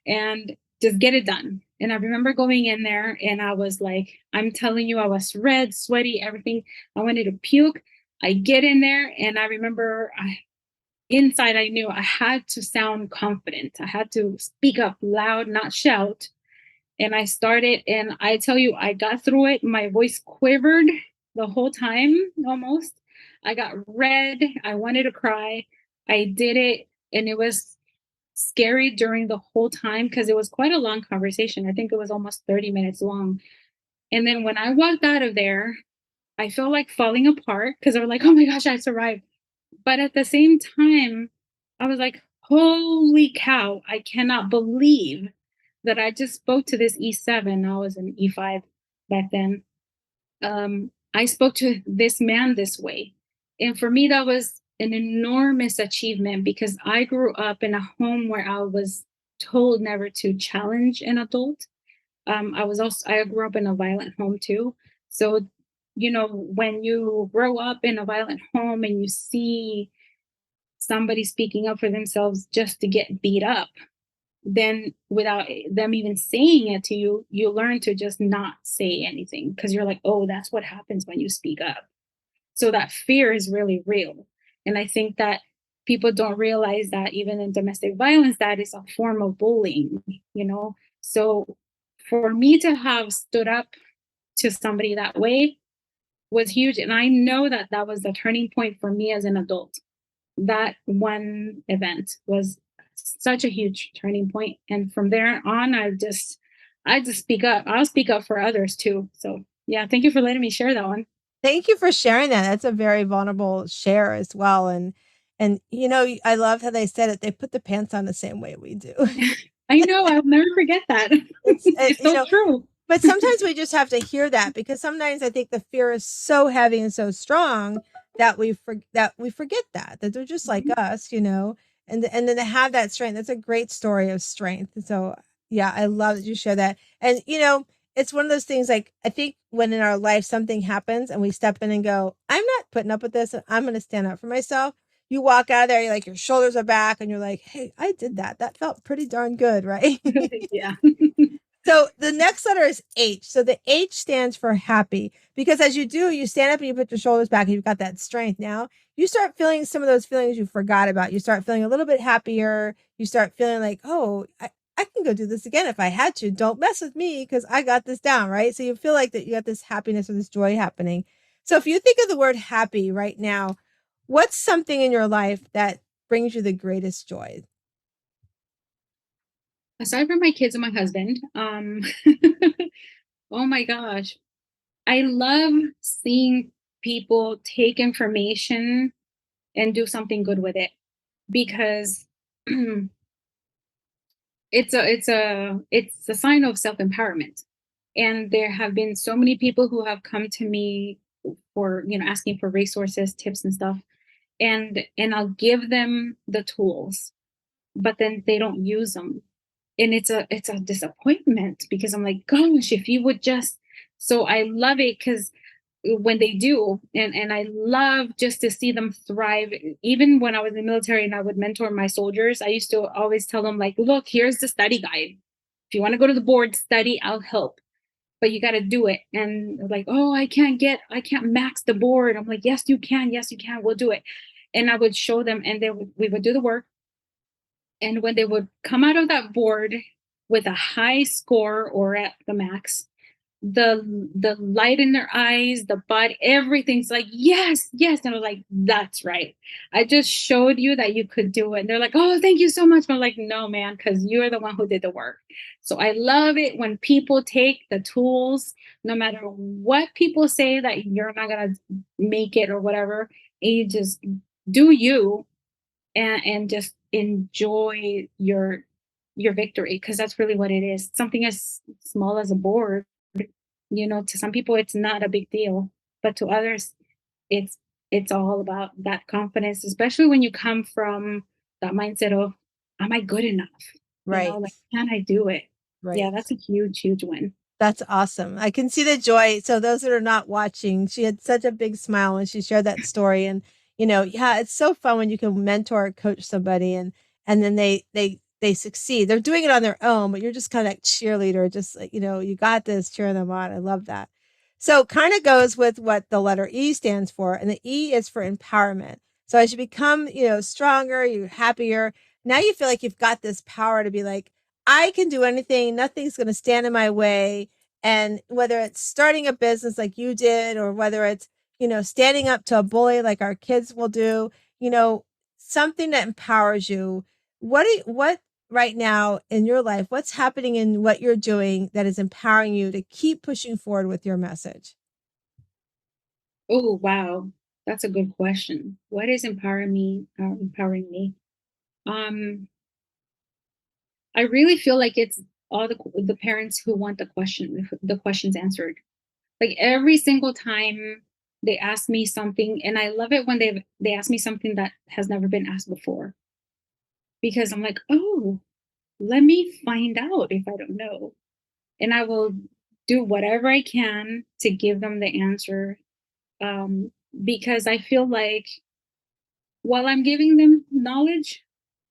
S1: and just get it done. And I remember going in there and I was like, I'm telling you, I was red, sweaty, everything. I wanted to puke. I get in there and I remember inside I knew I had to sound confident. I had to speak up loud, not shout. And I started, and I tell you, I got through it. My voice quivered the whole time almost. I got red. I wanted to cry. I did it. And it was scary during the whole time because it was quite a long conversation. I think it was almost 30 minutes long. And then when I walked out of there, I felt like falling apart because I was like, oh my gosh, I survived. But at the same time, I was like, holy cow, I cannot believe that I just spoke to this E7. I was an E5 back then. I spoke to this man this way. And for me, that was an enormous achievement because I grew up in a home where I was told never to challenge an adult. I grew up in a violent home too. So, when you grow up in a violent home and you see somebody speaking up for themselves just to get beat up, then without them even saying it to you, you learn to just not say anything because you're like, oh, that's what happens when you speak up. So that fear is really real. And I think that people don't realize that even in domestic violence, that is a form of bullying. So for me to have stood up to somebody that way was huge. And I know that that was the turning point for me as an adult. That one event was such a huge turning point. And from there on, I just speak up. I'll speak up for others too. So yeah, thank you for letting me share that one.
S3: Thank you for sharing that. That's a very vulnerable share as well. And I love how they said it. They put the pants on the same way we do.
S1: I know, I'll never forget that. It's so true.
S3: But sometimes we just have to hear that because sometimes I think the fear is so heavy and so strong that we forget that they're just like us, and then to have that strength. That's a great story of strength. So yeah, I love that you share that. And it's one of those things, like, I think when in our life something happens and we step in and go, I'm not putting up with this and I'm going to stand up for myself. You walk out of there, you're like, your shoulders are back and you're like, hey, I did that. That felt pretty darn good, right?
S1: Yeah.
S3: So the next letter is H. So the H stands for happy, because as you do, you stand up and you put your shoulders back and you've got that strength. Now you start feeling some of those feelings you forgot about. You start feeling a little bit happier. You start feeling like, oh, I can go do this again if I had to. Don't mess with me because I got this down, right? So you feel like that you got this happiness or this joy happening. So if you think of the word happy right now, what's something in your life that brings you the greatest joy?
S1: Aside from my kids and my husband, oh my gosh, I love seeing people take information and do something good with it, because it's a sign of self-empowerment. And there have been so many people who have come to me for, asking for resources, tips and stuff, and I'll give them the tools, but then they don't use them. And it's a disappointment, because I'm like, gosh, if you would just. So I love it, because when they do, and I love just to see them thrive. Even when I was in the military and I would mentor my soldiers, I used to always tell them, like, look, here's the study guide. If you want to go to the board study, I'll help, but you got to do it. And they're like, oh, I can't max the board. I'm like, yes you can, we'll do it. And I would show them, and we would do the work. And when they would come out of that board with a high score or at the max, the light in their eyes, the body, everything's like, yes, yes. And I was like, that's right. I just showed you that you could do it. And they're like, oh, thank you so much. But I'm like, no, man, because you're the one who did the work. So I love it when people take the tools, no matter what people say that you're not gonna make it or whatever, and you just do you, and just enjoy your victory, because that's really what it is. Something as small as a board, to some people it's not a big deal, but to others it's it's all about that confidence, especially when you come from that mindset of, am I good enough?
S3: Right.
S1: Like, can I do it?
S3: Right.
S1: Yeah, that's a huge, huge win.
S3: That's awesome. I can see the joy. So those that are not watching, she had such a big smile when she shared that story. And yeah, it's so fun when you can mentor or coach somebody and then they succeed. They're doing it on their own, but you're just kind of like cheerleader, just like, you got this, cheering them on. I love that. So kind of goes with what the letter E stands for, and the E is for empowerment. So as you become, stronger, you're happier. Now you feel like you've got this power to be like, I can do anything. Nothing's going to stand in my way. And whether it's starting a business like you did, or whether it's, standing up to a bully like our kids will do, something that empowers you. What right now in your life, what's happening in what you're doing that is empowering you to keep pushing forward with your message?
S1: Oh, wow, that's a good question. What is empowering me? um I really feel like it's all the parents who want the questions answered. Like, every single time they ask me something, and I love it when they ask me something that has never been asked before, because I'm like, oh, let me find out if I don't know, and I will do whatever I can to give them the answer. Because I feel like while I'm giving them knowledge,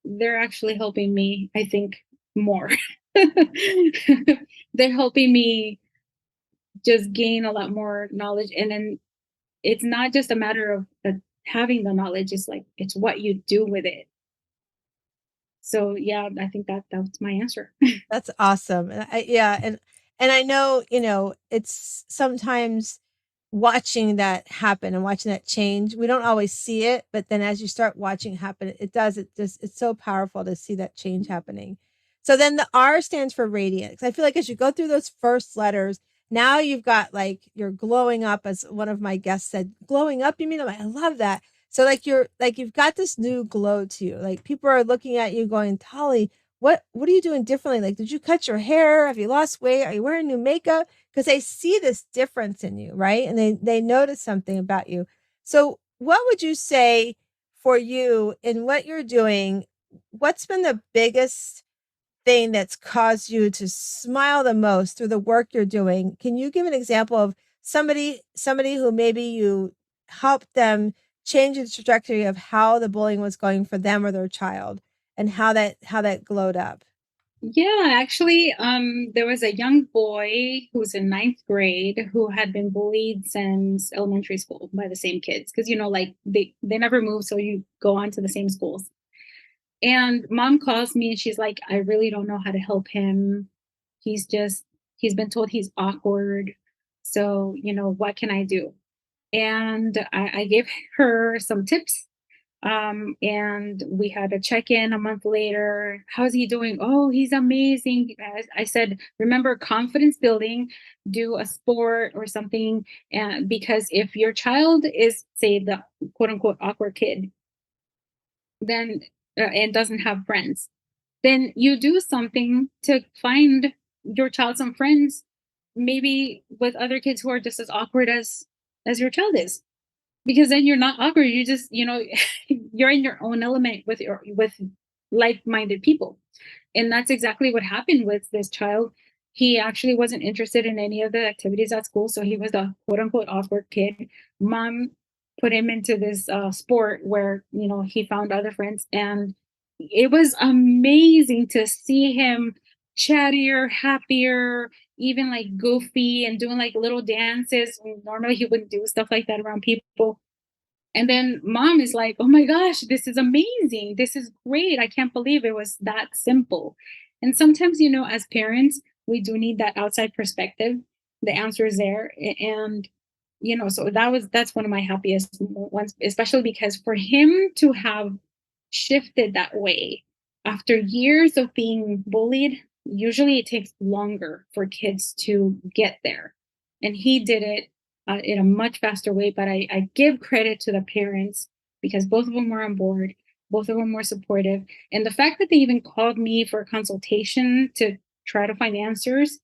S1: they're actually helping me, I think, more. They're helping me just gain a lot more knowledge. And then it's not just a matter of having the knowledge, it's like, it's what you do with it. So yeah, I think that's my answer.
S3: That's awesome. Yeah, and I know, it's sometimes watching that happen and watching that change. We don't always see it, but then as you start watching it happen, it does. It's so powerful to see that change happening. So then the R stands for radiant. 'Cause I feel like as you go through those first letters, now you've got like you're glowing up, as one of my guests said, glowing up. You mean, I'm like, I love that. So like you've got this new glow to you. Like people are looking at you going, Dali, what are you doing differently? Like, did you cut your hair? Have you lost weight? Are you wearing new makeup? Because they see this difference in you, right? And they notice something about you. So what would you say for you in what you're doing? What's been the biggest thing that's caused you to smile the most through the work you're doing? Can you give an example of somebody who maybe you helped them change the trajectory of how the bullying was going for them or their child, and how that glowed up?
S1: Yeah, actually, there was a young boy who's in ninth grade who had been bullied since elementary school by the same kids because like they never move, so you go on to the same schools. And mom calls me and she's like, I really don't know how to help him. He's just he's been told he's awkward. So, what can I do? And I gave her some tips. And we had a check-in a month later. How's he doing? Oh, he's amazing. I said, remember confidence building, do a sport or something. And because if your child is, say, the quote unquote awkward kid, then and doesn't have friends, then you do something to find your child some friends, maybe with other kids who are just as awkward as your child is, because then you're not awkward. You just, you're in your own element with like-minded people. And that's exactly what happened with this child. He actually wasn't interested in any of the activities at school, so he was the quote unquote awkward kid. Mom put him into this sport where he found other friends, and it was amazing to see him chattier, happier, even like goofy and doing like little dances. Normally he wouldn't do stuff like that around people. And then mom is like, "Oh my gosh, this is amazing. This is great. I can't believe it was that simple." And sometimes, as parents, we do need that outside perspective. The answer is there. And, so that's one of my happiest ones, especially because for him to have shifted that way after years of being bullied, usually it takes longer for kids to get there. And he did it in a much faster way. But I give credit to the parents because both of them were on board, both of them were supportive. And the fact that they even called me for a consultation to try to find answers,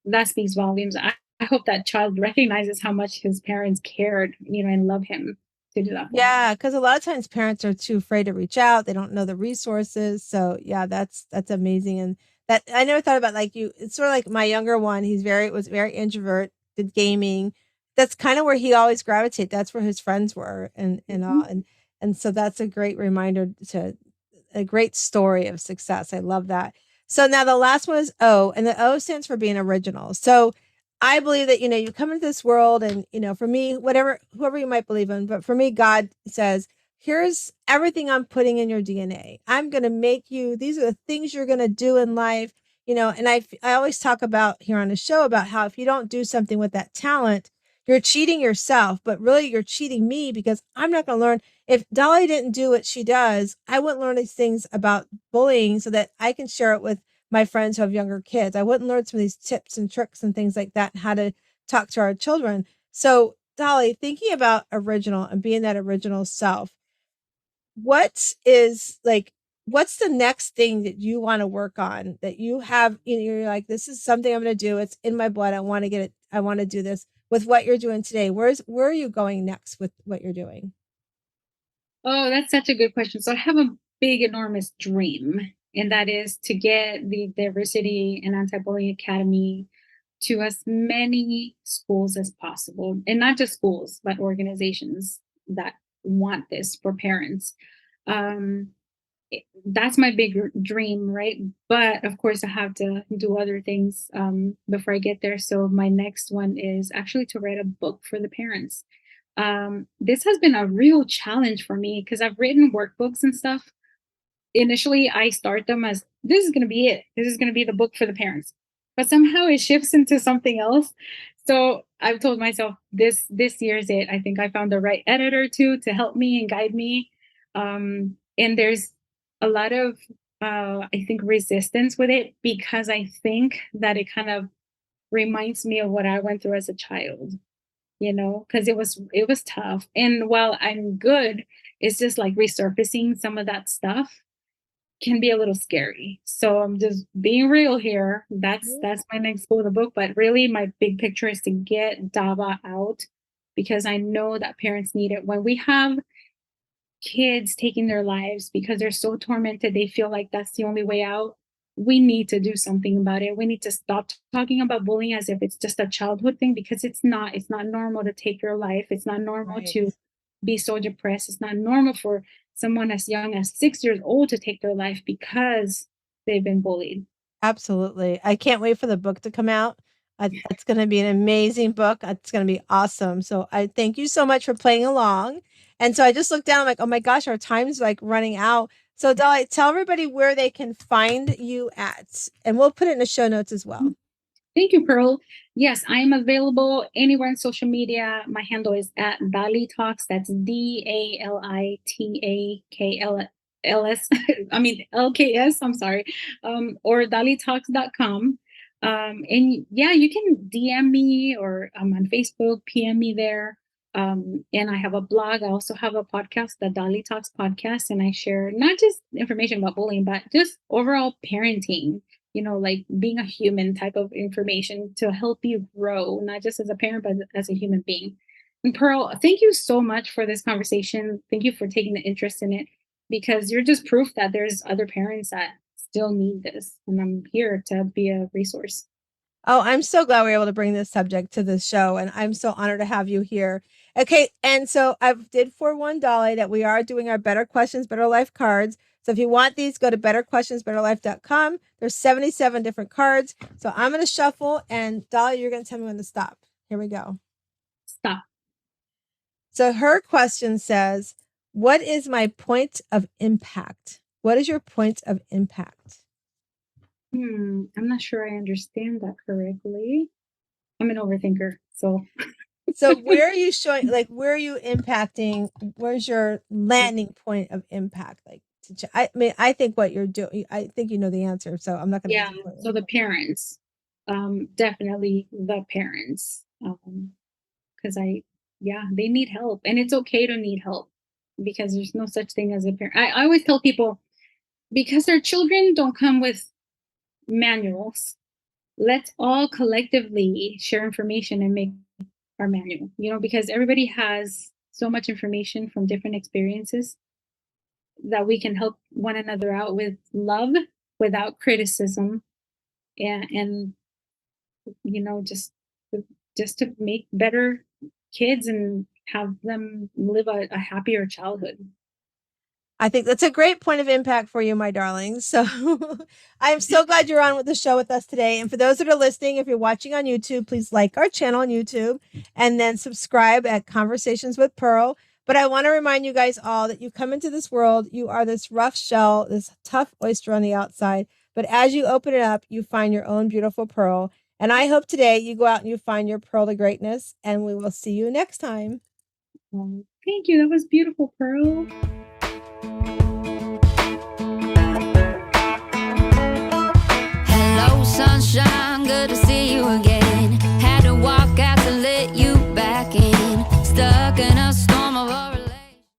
S1: that speaks volumes. I hope that child recognizes how much his parents cared, and love him to do that for him.
S3: Yeah, because a lot of times parents are too afraid to reach out. They don't know the resources. So yeah, that's amazing. And that I never thought about like you. It's sort of like my younger one. Was very introvert. Did gaming. That's kind of where he always gravitated. That's where his friends were, and all.
S1: Mhm.
S3: And so that's a great reminder to a great story of success. I love that. So now the last one is O, and the O stands for being original. So I believe that, you come into this world and, for me, whoever you might believe in, but for me, God says, here's everything I'm putting in your DNA. I'm going to make you, these are the things you're going to do in life, and I always talk about here on the show about how if you don't do something with that talent, you're cheating yourself, but really you're cheating me because I'm not going to learn. If Dolly didn't do what she does, I wouldn't learn these things about bullying so that I can share it with my friends who have younger kids. I wouldn't learn some of these tips and tricks and things like that, and how to talk to our children. So, Dolly, thinking about original and being that original self, what is like, what's the next thing that you want to work on that you have, you're like, this is something I'm going to do. It's in my blood. I want to get it. I want to do this with what you're doing today. Where are you going next with what you're doing?
S1: Oh, that's such a good question. So I have a big, enormous dream, and that is to get the Diversity and Anti-Bullying Academy to as many schools as possible, and not just schools, but organizations that want this for parents. Um, that's my big dream, right? But of course, I have to do other things before I get there. So my next one is actually to write a book for the parents. This has been a real challenge for me because I've written workbooks and stuff. Initially, I start them as this is going to be it. This is going to be the book for the parents, but somehow it shifts into something else. So I've told myself this year is it. I think I found the right editor to help me and guide me. And there's a lot of I think resistance with it because I think that it kind of reminds me of what I went through as a child, because it was tough. And while I'm good, it's just like resurfacing some of that stuff can be a little scary. So I'm just being real here. That's my next goal of the book. But really my big picture is to get DABA out because I know that parents need it. When we have kids taking their lives because they're so tormented, they feel like that's the only way out. We need to do something about it. We need to stop talking about bullying as if it's just a childhood thing because it's not. It's not normal to take your life. It's not normal
S3: Right.
S1: to be so depressed. It's not normal for someone as young as 6 years old to take their life because they've been bullied.
S3: Absolutely. I can't wait for the book to come out. It's going to be an amazing book. It's going to be awesome. So I thank you so much for playing along. And so I just looked down, I'm like, oh my gosh, our time's like running out. So Dali, tell everybody where they can find you at, and we'll put it in the show notes as well.
S1: Thank you, Pearl. Yes, I am available anywhere on social media. My handle is at DaliTalks. That's DaliTalks. I mean LKS. I'm sorry. Or DaliTalks.com. And yeah, you can DM me, or I'm on Facebook, PM me there. And I have a blog. I also have a podcast, the Dali Talks podcast, and I share not just information about bullying, but just overall parenting, like being a human type of information to help you grow, not just as a parent, but as a human being. And Pearl, thank you so much for this conversation. Thank you for taking the interest in it, because you're just proof that there's other parents that still need this. And I'm here to be a resource.
S3: Oh, I'm so glad we were able to bring this subject to this show, and I'm so honored to have you here. Okay, and so I did forewarn Dali that we are doing our Better Questions, Better Life cards. So if you want these, go to betterquestionsbetterlife.com. There's 77 different cards. So I'm going to shuffle, and Dali, you're going to tell me when to stop. Here we go.
S1: Stop.
S3: So her question says, what is my point of impact? What is your point of impact?
S1: I'm not sure I understand that correctly. I'm an overthinker, so.
S3: So where are you showing, like, where are you impacting? Where's your landing point of impact? Like, I mean, I think what you're doing, I think you know the answer, so I'm not going to.
S1: Yeah, so the parents, definitely the parents, because they need help, and it's okay to need help, because there's no such thing as a parent. I always tell people, because our children don't come with manuals, let's all collectively share information and make our manual, because everybody has so much information from different experiences, that we can help one another out with love, without criticism, and just to make better kids and have them live a happier childhood.
S3: I think that's a great point of impact for you, my darling. So I'm so glad you're on with the show with us today. And for those that are listening, if you're watching on YouTube, please like our channel on YouTube and then subscribe at Conversations with Pearl. But I want to remind you guys all that you come into this world, you are this rough shell, this tough oyster on the outside. But as you open it up, you find your own beautiful pearl. And I hope today you go out and you find your pearl to greatness. And we will see you next time.
S1: Thank you. That was beautiful, Pearl.